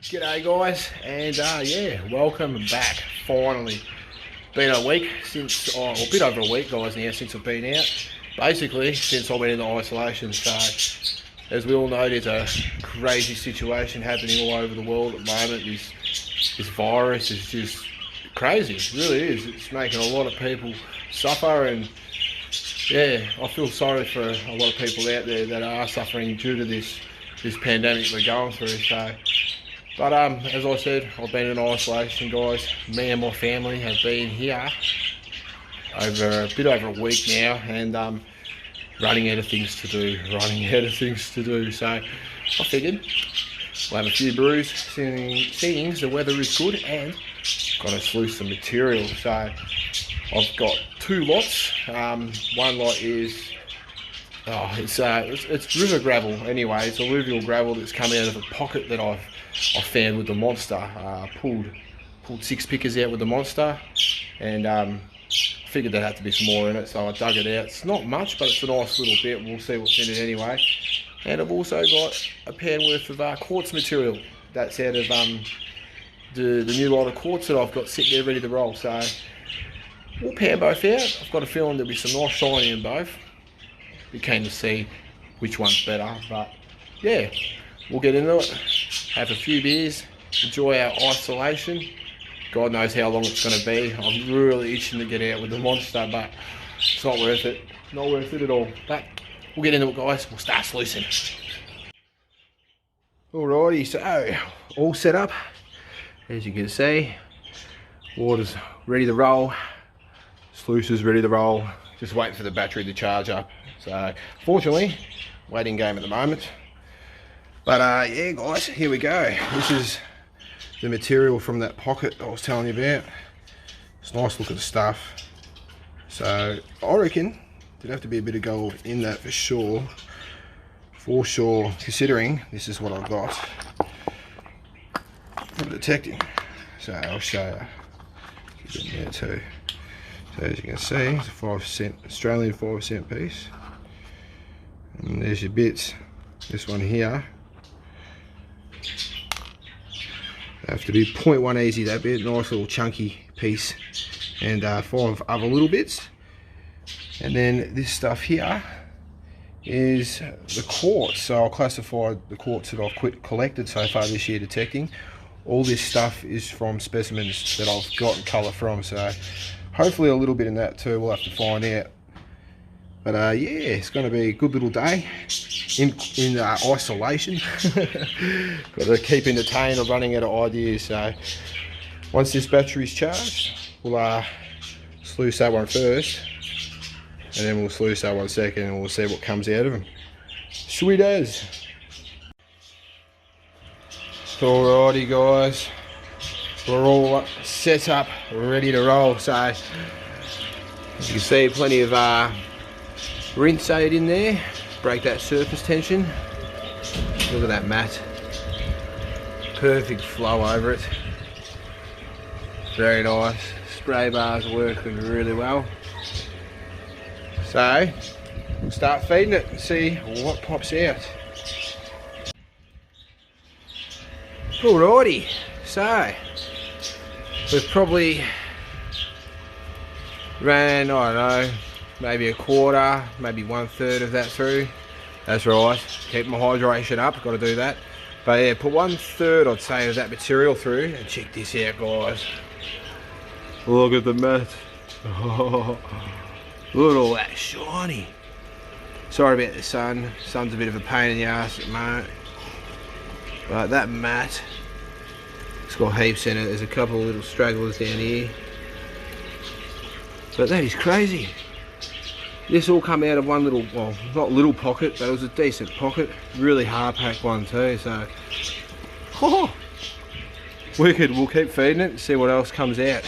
G'day guys, and yeah, welcome back. Finally, been a week since, or a bit over a week guys now since I've been out. Basically, since I went into isolation. So, as we all know, there's a crazy situation happening all over the world at the moment. This virus is just crazy. It really is. It's making a lot of people suffer, and yeah, I feel sorry for a lot of people out there that are suffering due to this pandemic we're going through. So. But as I said, I've been in isolation, guys. Me and my family have been here over a bit over a week now, and running out of things to do. So I figured we'll have a few brews, seeing the weather is good, and got to sluice some material. So I've got two lots. One lot is it's river gravel anyway. It's alluvial gravel that's come out of a pocket that I found with the monster. Pulled 6 pickers out with the monster, and figured there had to be some more in it, so I dug it out. It's not much, but it's a nice little bit. We'll see what's in it anyway. And I've also got a pan worth of quartz material that's out of the new lot of quartz that I've got sitting there ready to roll. So we'll pan both out. I've got a feeling there'll be some nice shiny in both. Be keen to see which one's better, but yeah, we'll get into it, have a few beers, enjoy our isolation. God knows how long it's going to be. I'm really itching to get out with the monster, but it's not worth it. Not worth it at all. But we'll get into it, guys. We'll start sluicing. Alrighty, so all set up. As you can see, water's ready to roll. Sluice is ready to roll. Just waiting for the battery to charge up. So, fortunately, waiting game at the moment. But yeah guys, here we go. This is the material from that pocket I was telling you about. It's nice looking stuff. So I reckon there'd have to be a bit of gold in that for sure. For sure, considering this is what I've got from detecting. So I'll show you. Keep it in there too. So as you can see, it's a 5 Australian 5 cent piece. And there's your bits. This one here. Have to do 0.1 easy, that bit, nice little chunky piece, and 5 other little bits. And then this stuff here is the quartz. So I'll classify the quartz that I've collected so far this year detecting. All this stuff is from specimens that I've gotten colour from, so hopefully a little bit in that too, we'll have to find out. But yeah, it's going to be a good little day in isolation. Got to keep entertained. I'm running out of ideas. So once this battery's charged, we'll sluice that one first, and then we'll sluice that one second, and we'll see what comes out of them. Sweet as. Alrighty guys, we're all set up, ready to roll. So as you can see, plenty of rinse aid in there, break that surface tension. Look at that mat, perfect flow over it, very nice. Spray bars working really well. So we'll start feeding it and see what pops out. Alrighty, so we've probably ran, I don't know, maybe a quarter, maybe 1/3 of that through. That's right, keep my hydration up, got to do that. But yeah, put 1/3 I'd say of that material through, and check this out guys. Look at the mat. Oh, look at all that shiny. Sorry about the sun, sun's a bit of a pain in the ass at the moment. But that mat, it's got heaps in it. There's a couple of little stragglers down here. But that is crazy. This all come out of one little, well, not little pocket, but it was a decent pocket. Really hard packed one too, so. Oh, wicked, we'll keep feeding it and see what else comes out.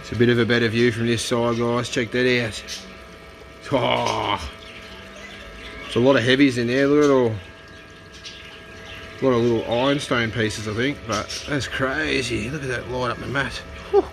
It's a bit of a better view from this side guys, check that out. Oh, there's a lot of heavies in there, look at all. A lot of little ironstone pieces I think, but that's crazy. Look at that light up the mat. Whew.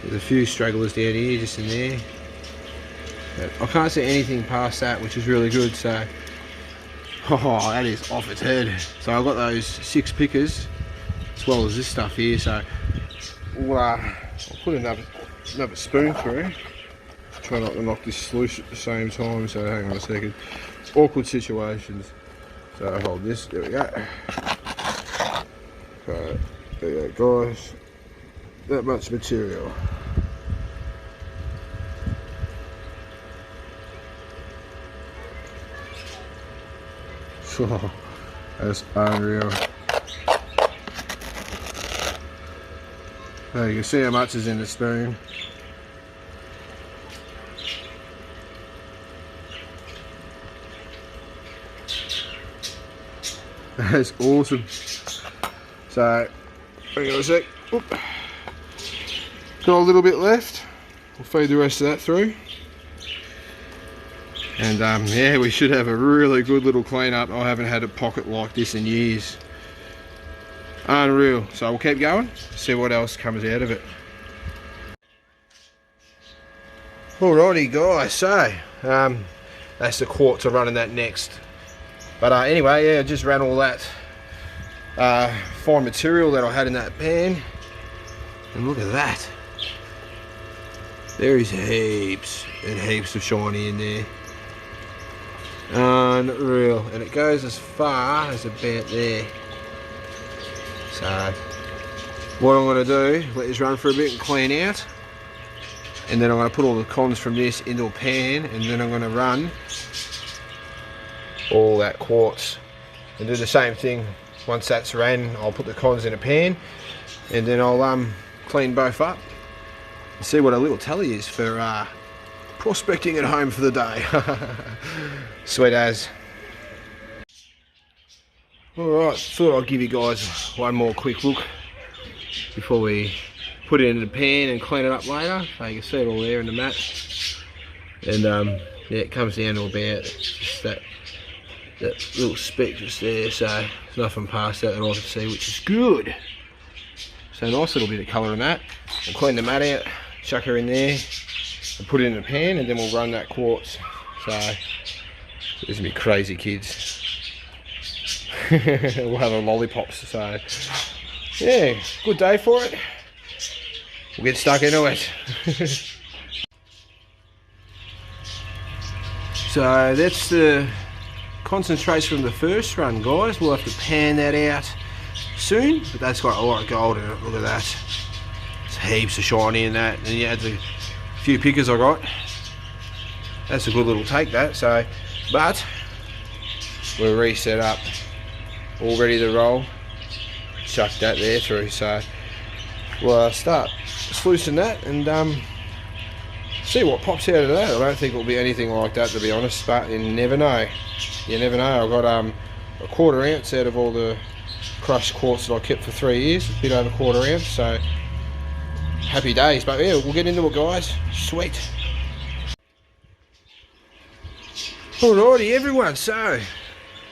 There's a few stragglers down here, just in there. But I can't see anything past that, which is really good. So, oh, that is off its head. So I've got those 6 pickers as well as this stuff here. So I'll put another spoon through. Try not to knock this sluice at the same time. So hang on a second. Awkward situations. So I hold this. There we go. So there you go, guys. That much material. Oh, that's unreal. So you can see how much is in the spoon. That's awesome. So, hang on a sec. Oop. Got a little bit left. We'll feed the rest of that through. And yeah, we should have a really good little clean up. I haven't had a pocket like this in years. Unreal. So we'll keep going, see what else comes out of it. Alrighty guys, so that's the quartz. I'm running that next. But anyway, yeah, I just ran all that fine material that I had in that pan. And look at that. There is heaps and heaps of shiny in there. Unreal. And it goes as far as about there. So what I'm going to do, let this run for a bit and clean out, and then I'm going to put all the cons from this into a pan, and then I'm going to run all that quartz and do the same thing. Once that's ran, I'll put the cons in a pan, and then I'll clean both up and see what a little tally is for prospecting at home for the day. Sweet as. Alright, thought I'd give you guys one more quick look before we put it in the pan and clean it up later. So you can see it all there in the mat. And yeah, it comes down to about just that little speck just there. So there's nothing past that I can see, which is good. So nice little bit of colour in that. We'll clean the mat out, chuck her in there, and put it in the pan, and then we'll run that quartz. So there's gonna be crazy kids. We'll have our lollipops. So yeah, good day for it. We'll get stuck into it. So that's the concentrates from the first run, guys. We'll have to pan that out soon, but that's got a lot of gold in it. Look at that. There's heaps of shiny in that. And yeah, the few pickers I got. That's a good little take, that. So, but we're reset up, all ready to roll. Chuck that there through. So we'll start sluicing that and see what pops out of that. I don't think it'll be anything like that, to be honest, but you never know. You never know. I got a 1/4 ounce out of all the crushed quartz that I kept for 3 years, a bit over 1/4 ounce, so happy days. But yeah, we'll get into it, guys. Sweet. Alrighty everyone, so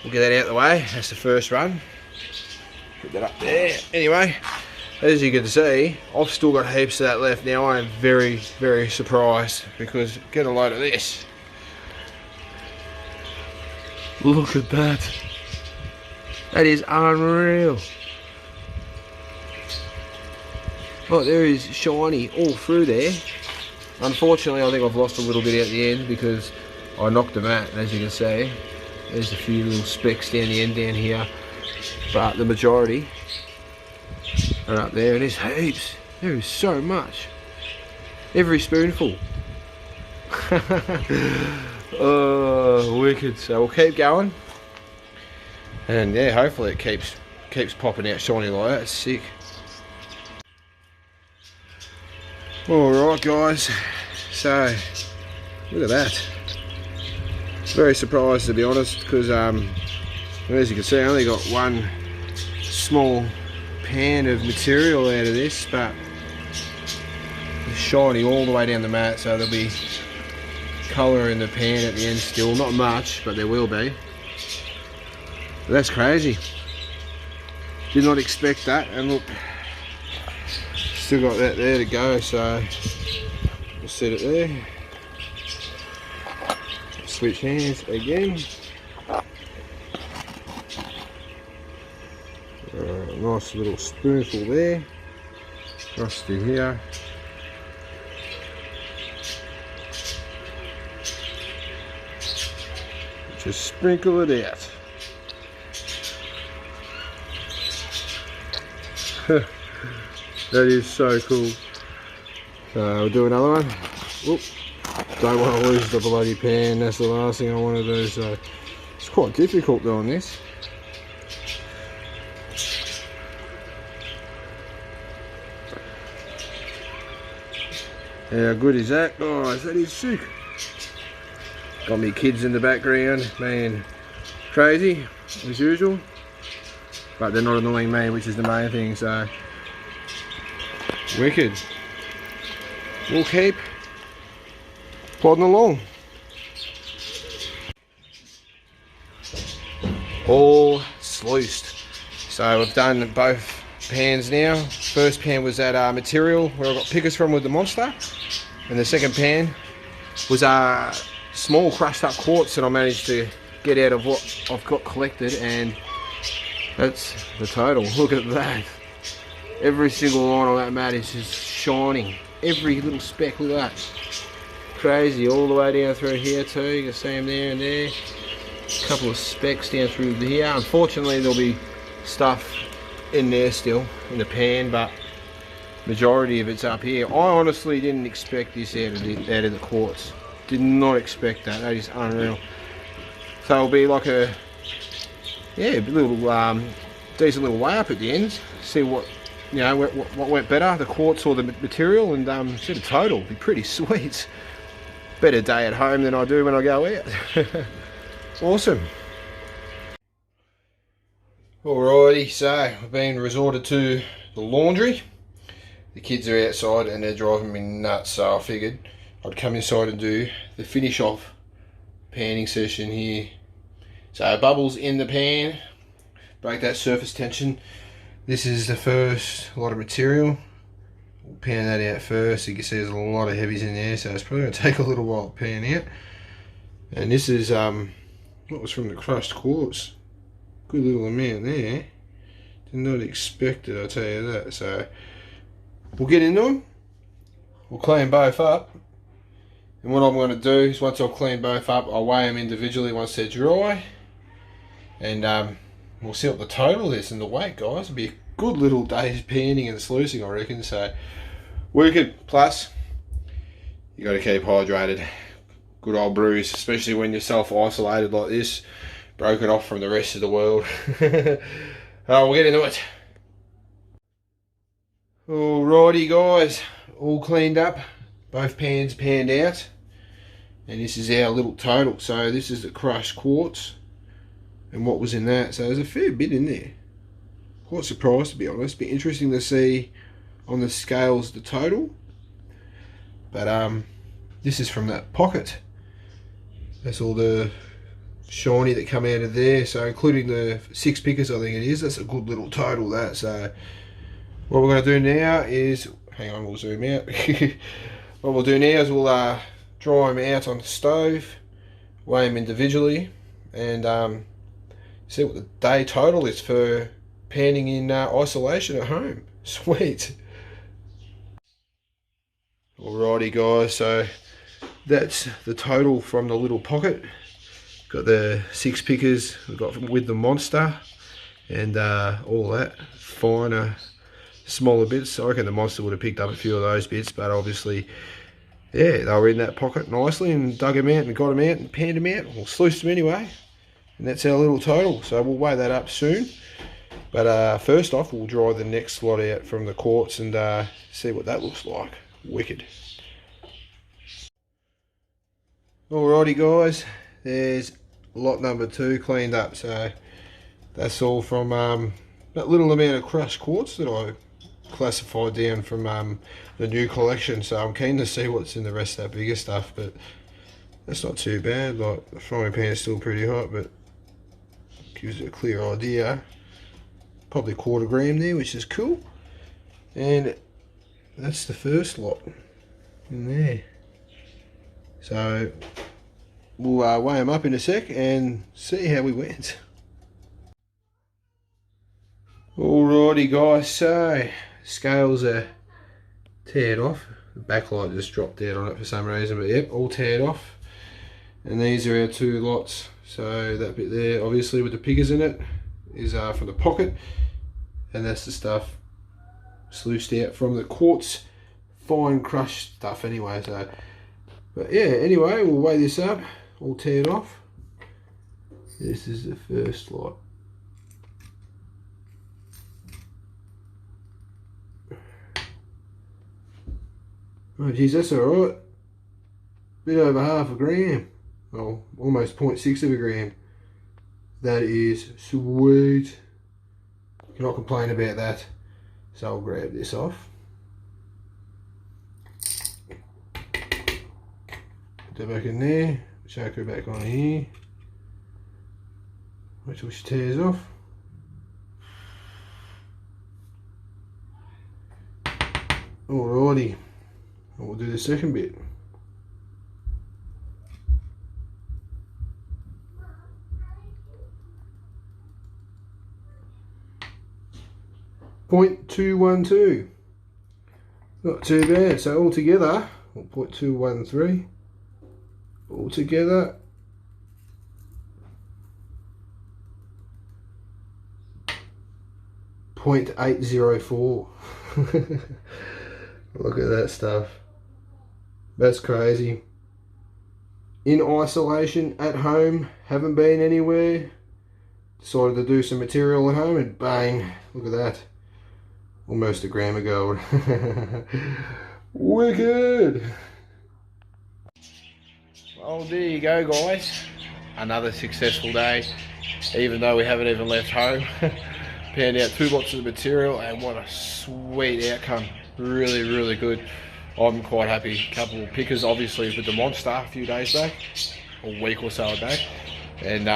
we'll get that out of the way. That's the first run. Put that up there. Anyway, as you can see, I've still got heaps of that left. Now I am very, very surprised, because get a load of this. Look at that. That is unreal. Oh, there is shiny all through there. Unfortunately, I think I've lost a little bit at the end because I knocked them out, and as you can see, there's a few little specks down the end down here, but the majority are up there, and there's heaps. There is so much. Every spoonful. Oh, wicked. So we'll keep going, and yeah, hopefully it keeps popping out shiny like that. It's sick. Alright guys, so look at that. Very surprised, to be honest, because as you can see, I only got one small pan of material out of this, but it's shiny all the way down the mat, so there'll be colour in the pan at the end still. Not much, but there will be. But that's crazy. Did not expect that, and look, still got that there to go, so we'll set it there. switch hands again. Nice little spoonful there. Rusty here. Just sprinkle it out. That is so cool. So we'll do another one. Oop. Don't want to lose the bloody pan, that's the last thing I want to do, so it's quite difficult doing this. How good is that, guys? That is sick. Got me kids in the background, man, crazy as usual, but they're not annoying me, which is the main thing, so wicked. We'll keep plodding along. All sluiced. So we've done both pans now. First pan was that material where I got pickers from with the monster, and the second pan was small crushed up quartz that I managed to get out of what I've got collected, and that's the total. Look at that. Every single line on that mat is just shining. Every little speck, look at that. Crazy, all the way down through here too. You can see them there and there. A couple of specks down through here. Unfortunately, there'll be stuff in there still, in the pan, but majority of it's up here. I honestly didn't expect this out of the quartz. Did not expect that. That is unreal. So it'll be like a little decent little way up at the end. See what, you know, what went better, the quartz or the material, and see the total. Be pretty sweet. Better day at home than I do when I go out. Awesome. Alrighty, so I've been resorted to the laundry. The kids are outside and they're driving me nuts, so I figured I'd come inside and do the finish off panning session here. So bubbles in the pan, break that surface tension. This is the first lot of material. We'll pan that out first. You can see there's a lot of heavies in there, so it's probably going to take a little while to pan out. And this is what was from the crushed quartz. Good little amount there. Did not expect it, I'll tell you that. So we'll get into them. We'll clean both up. And what I'm going to do is once I've cleaned both up, I'll weigh them individually once they're dry. And we'll see what the total is and the weight, guys. It'll be a good little day's panning and sluicing, I reckon. So wicked. Plus, you got to keep hydrated. Good old brews, especially when you're self-isolated like this, broken off from the rest of the world. We'll get into it. Alrighty, guys, all cleaned up, both pans panned out, and this is our little total. So this is the crushed quartz and what was in that. So there's a fair bit in there. Quite surprised, to be honest. Be interesting to see on the scales the total, but this is from that pocket. That's all the shiny that come out of there, so including the 6 pickers, I think it is. That's a good little total, that. So what we're going to do now is, hang on, we'll zoom out. What we'll do now is we'll dry them out on the stove, weigh them individually, and see what the day total is for panning in isolation at home. Sweet. Alrighty, guys, so that's the total from the little pocket. Got the 6 pickers we got with the monster, and all that finer, smaller bits. I reckon the monster would have picked up a few of those bits, but obviously, yeah, they were in that pocket nicely, and dug them out and got them out and panned them out, or sluiced them anyway. And that's our little total. So we'll weigh that up soon. But first off, we'll dry the next lot out from the quartz and see what that looks like. Wicked. Alrighty, guys, there's lot number 2 cleaned up. So that's all from that little amount of crushed quartz that I classified down from the new collection. So I'm keen to see what's in the rest of that bigger stuff, but that's not too bad. Like, the frying pan is still pretty hot, but gives it a clear idea. Probably 1/4 gram there, which is cool. And that's the first lot in there. So we'll weigh them up in a sec and see how we went. Alrighty guys, so scales are teared off. The backlight just dropped out on it for some reason, but yep, all teared off. And these are our two lots. So that bit there, obviously with the piggers in it, is from the pocket, and that's the stuff sluiced out from the quartz fine crushed stuff anyway. So, but yeah, anyway, we'll weigh this up, all teared off. This is the first lot. Oh geez, that's alright. Bit over half a gram. Well, almost 0.6 of a gram. That is sweet. Cannot complain about that. So I'll grab this off. Put that back in there. Choke her back on here. Wait till she tears off. Alrighty. We'll do the second bit. .212. Not too bad. So altogether, 0.213. Altogether, .804. Look at that stuff. That's crazy. In isolation at home, haven't been anywhere. Decided to do some material at home and bang, look at that. Almost a gram of gold. Wicked! Well, there you go guys. Another successful day. Even though we haven't even left home. Panned out 2 lots of the material and what a sweet outcome. Really, really good. I'm quite happy. Couple of pickers obviously with the monster a few days back. A week or so ago. And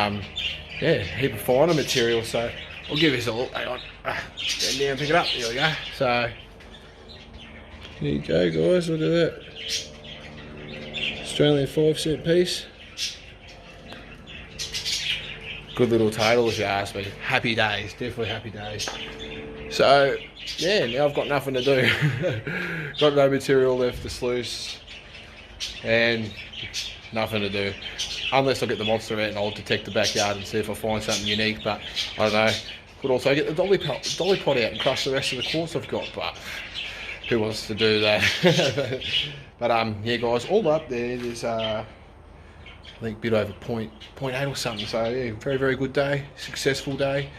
yeah, heap of finer material, so I'll give this a look. Hang on. Stand down, pick it up. There we go. So there you go guys, look at that. Australian 5-cent piece. Good little total if you ask me. Happy days, definitely happy days. So yeah, now I've got nothing to do. Got no material left to sluice and nothing to do. Unless I get the monster out and I'll detect the backyard and see if I find something unique, but I don't know. Could also get the dolly pot out and crush the rest of the quartz I've got, but who wants to do that? But yeah guys, all up there's I think a bit over 0.8 or something, so yeah, very, very good day, successful day,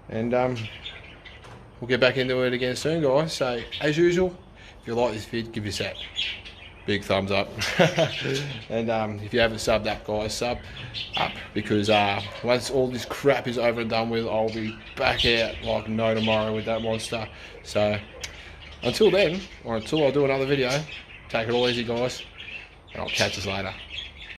and we'll get back into it again soon guys. So as usual, if you like this vid, give us that big thumbs up. And if you haven't subbed up guys, sub up, because once all this crap is over and done with, I'll be back out like no tomorrow with that monster. So until then, or until I do another video, take it all easy guys, and I'll catch us later.